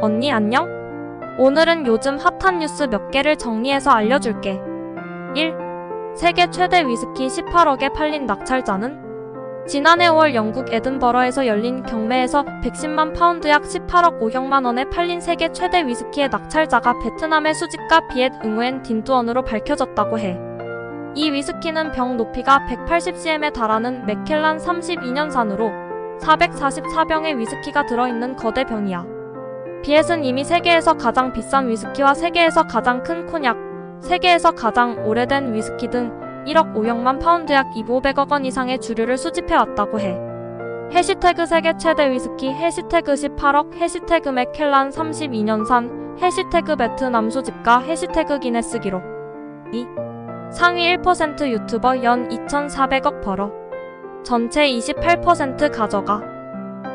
언니 안녕? 오늘은 요즘 핫한 뉴스 몇 개를 정리해서 알려줄게. 1. 세계 최대 위스키 18억에 팔린 낙찰자는? 지난해 5월 영국 에든버러에서 열린 경매에서 110만 파운드 약 18억 500만 원에 팔린 세계 최대 위스키의 낙찰자가 베트남의 수집가 비엣 응우엔 딘두언으로 밝혀졌다고 해. 이 위스키는 병 높이가 180cm에 달하는 맥켈란 32년산으로 444병의 위스키가 들어있는 거대 병이야. 비엣은 이미 세계에서 가장 비싼 위스키와 세계에서 가장 큰 코냑, 세계에서 가장 오래된 위스키 등 1억 500만 파운드 약 2,500억 원 이상의 주류를 수집해왔다고 해. 해시태그 세계 최대 위스키, 해시태그 18억, 해시태그 맥켈란 32년산, 해시태그 베트남 수집가, 해시태그 기네스 기록. 2. 상위 1% 유튜버 연 2,400억 벌어. 전체 28% 가져가.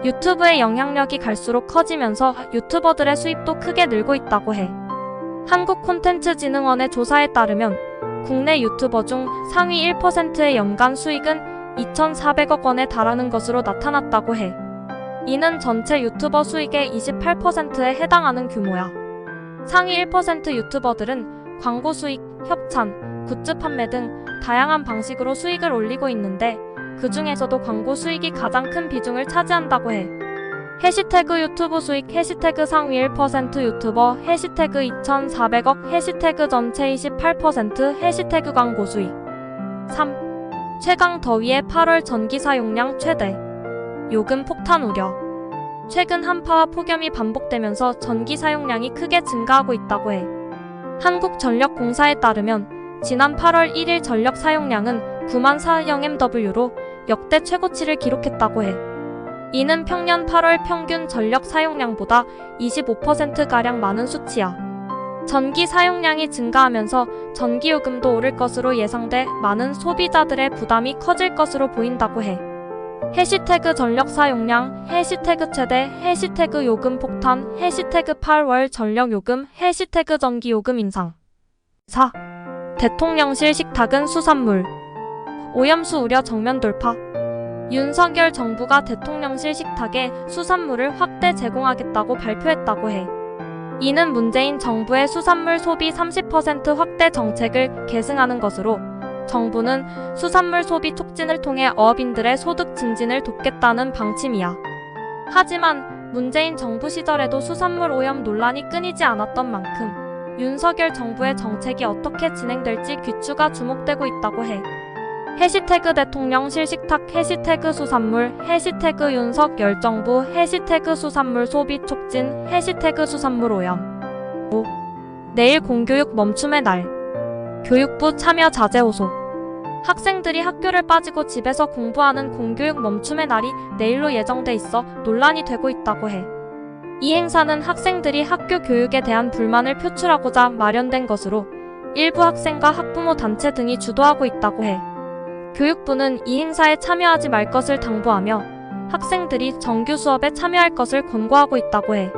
유튜브의 영향력이 갈수록 커지면서 유튜버들의 수입도 크게 늘고 있다고 해. 한국콘텐츠진흥원의 조사에 따르면 국내 유튜버 중 상위 1%의 연간 수익은 2,400억 원에 달하는 것으로 나타났다고 해. 이는 전체 유튜버 수익의 28%에 해당하는 규모야. 상위 1% 유튜버들은 광고 수익, 협찬, 굿즈 판매 등 다양한 방식으로 수익을 올리고 있는데 그 중에서도 광고 수익이 가장 큰 비중을 차지한다고 해. 해시태그 유튜브 수익, 해시태그 상위 1% 유튜버, 해시태그 2,400억, 해시태그 전체 28%, 해시태그 광고 수익. 3. 최강 더위에 8월 전기 사용량 최대. 요금 폭탄 우려. 최근 한파와 폭염이 반복되면서 전기 사용량이 크게 증가하고 있다고 해. 한국전력공사에 따르면 지난 8월 1일 전력 사용량은 94,000MW로 역대 최고치를 기록했다고 해. 이는 평년 8월 평균 전력 사용량보다 25%가량 많은 수치야. 전기 사용량이 증가하면서 전기요금도 오를 것으로 예상돼 많은 소비자들의 부담이 커질 것으로 보인다고 해. 해시태그 전력 사용량, 해시태그 최대, 해시태그 요금 폭탄, 해시태그 8월 전력요금, 해시태그 전기요금 인상. 4. 대통령실 식탁은 수산물. 오염수 우려 정면 돌파. 윤석열 정부가 대통령실 식탁에 수산물을 확대 제공하겠다고 발표했다고 해. 이는 문재인 정부의 수산물 소비 30% 확대 정책을 계승하는 것으로 정부는 수산물 소비 촉진을 통해 어업인들의 소득 증진을 돕겠다는 방침이야. 하지만 문재인 정부 시절에도 수산물 오염 논란이 끊이지 않았던 만큼 윤석열 정부의 정책이 어떻게 진행될지 귀추가 주목되고 있다고 해. 해시태그 대통령실 식탁, 해시태그 수산물, 해시태그 윤석열 정부, 해시태그 수산물 소비 촉진, 해시태그 수산물 오염. 5. 내일 공교육 멈춤의 날. 교육부 참여 자제 호소. 학생들이 학교를 빠지고 집에서 공부하는 공교육 멈춤의 날이 내일로 예정돼 있어 논란이 되고 있다고 해. 이 행사는 학생들이 학교 교육에 대한 불만을 표출하고자 마련된 것으로 일부 학생과 학부모 단체 등이 주도하고 있다고 해. 교육부는 이 행사에 참여하지 말 것을 당부하며 학생들이 정규 수업에 참여할 것을 권고하고 있다고 해.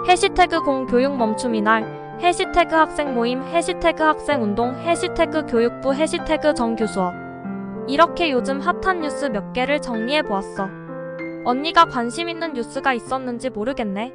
해시태그 공교육 멈춤이 날, 해시태그 학생 모임, 해시태그 학생 운동, 해시태그 교육부, 해시태그 정규 수업. 이렇게 요즘 핫한 뉴스 몇 개를 정리해보았어. 언니가 관심 있는 뉴스가 있었는지 모르겠네.